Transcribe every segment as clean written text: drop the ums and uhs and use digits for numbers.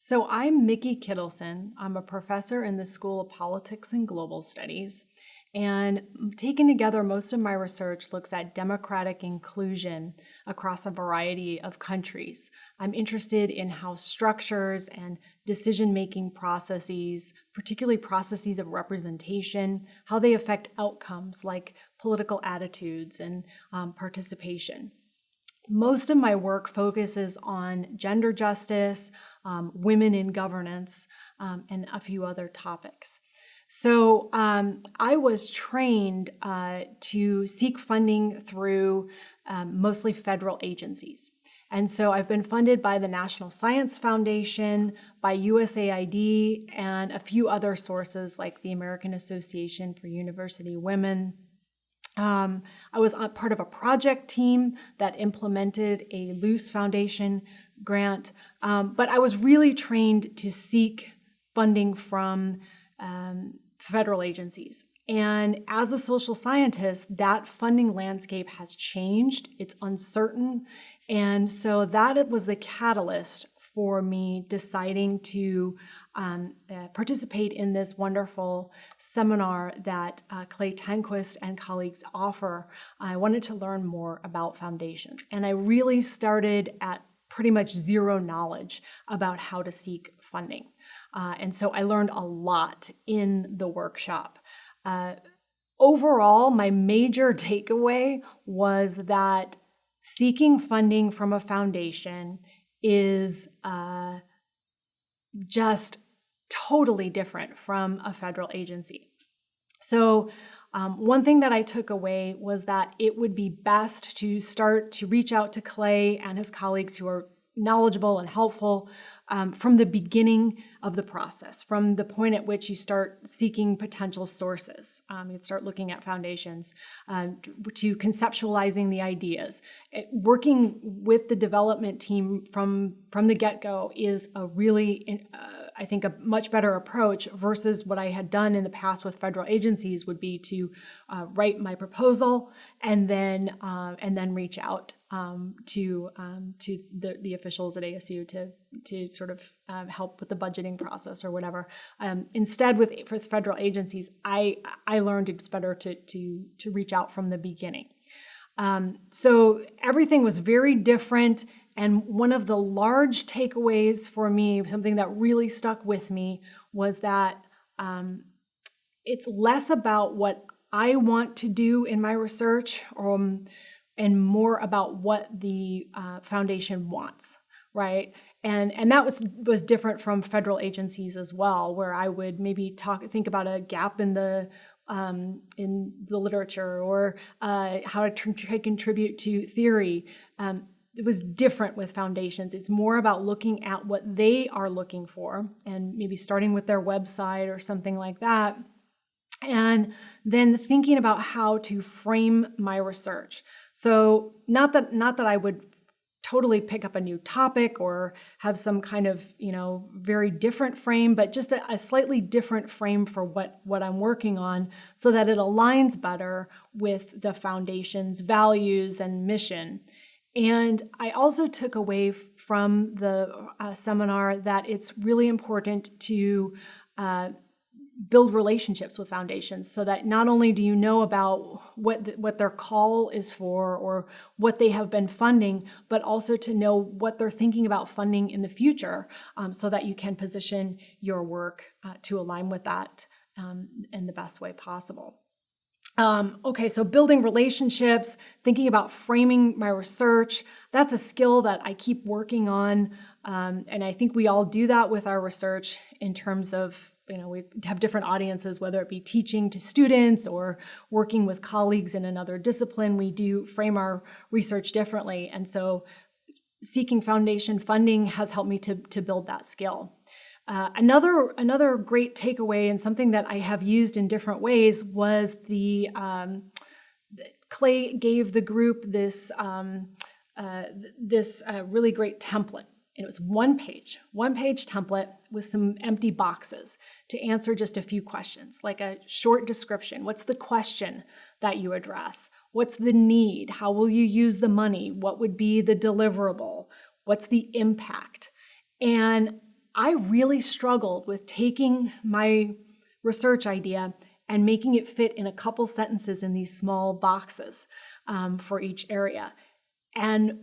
So I'm Mickey Kittilson. I'm a professor in the School of Politics and Global Studies. And taken together, most of my research looks at democratic inclusion across a variety of countries. I'm interested in how structures and decision-making processes, particularly processes of representation, how they affect outcomes like political attitudes and participation. Most of my work focuses on gender justice, women in governance, and a few other topics. So I was trained to seek funding through mostly federal agencies. And so I've been funded by the National Science Foundation, by USAID, and a few other sources like the American Association for University Women. I was part of a project team that implemented a Luce Foundation grant, but I was really trained to seek funding from federal agencies. And as a social scientist, that funding landscape has changed. It's uncertain. And so that was the catalyst for me deciding to participate in this wonderful seminar that Clay Tenquist and colleagues offer. I wanted to learn more about foundations. And I really started at pretty much zero knowledge about how to seek funding. And so I learned a lot in the workshop. Overall, my major takeaway was that seeking funding from a foundation is just totally different from a federal agency. So one thing that I took away was that it would be best to start to reach out to Clay and his colleagues who are knowledgeable and helpful from the beginning of the process, from the point at which you start seeking potential sources. You'd start looking at foundations, to conceptualizing the ideas. Working with the development team from the get-go is a really, I think, a much better approach versus what I had done in the past with federal agencies would be to write my proposal and then reach out to the officials at ASU to sort of help with the budgeting process or whatever. Instead, for federal agencies, I learned it's better to reach out from the beginning. So everything was very different. And one of the large takeaways for me, something that really stuck with me, was that it's less about what I want to do in my research and more about what the foundation wants, right? And that was different from federal agencies as well, where I would maybe think about a gap in the literature or how to contribute to theory. It was different with foundations. It's more about looking at what they are looking for and maybe starting with their website or something like that. And then thinking about how to frame my research. So not that I would totally pick up a new topic or have some kind of, very different frame, but just a slightly different frame for what I'm working on so that it aligns better with the foundation's values and mission. And I also took away from the seminar that it's really important to build relationships with foundations so that not only do you know about what their call is for or what they have been funding, but also to know what they're thinking about funding in the future so that you can position your work to align with that in the best way possible. Okay, so building relationships, thinking about framing my research, that's a skill that I keep working on. And I think we all do that with our research in terms of, we have different audiences, whether it be teaching to students or working with colleagues in another discipline, we do frame our research differently. And so seeking foundation funding has helped me to build that skill. Another great takeaway and something that I have used in different ways was Clay gave the group this really great template. And it was one page template with some empty boxes to answer just a few questions, like a short description. What's the question that you address? What's the need? How will you use the money? What would be the deliverable? What's the impact? And I really struggled with taking my research idea and making it fit in a couple sentences in these small boxes for each area. And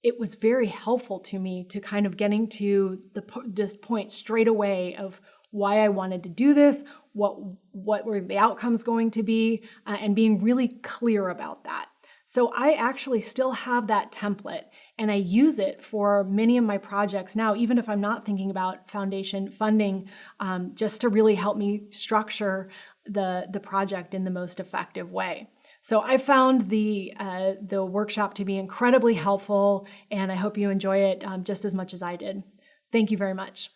it was very helpful to me to kind of getting to this point straight away of why I wanted to do this, what were the outcomes going to be, and being really clear about that. So I actually still have that template, and I use it for many of my projects now, even if I'm not thinking about foundation funding, just to really help me structure the project in the most effective way. So I found the workshop to be incredibly helpful, and I hope you enjoy it just as much as I did. Thank you very much.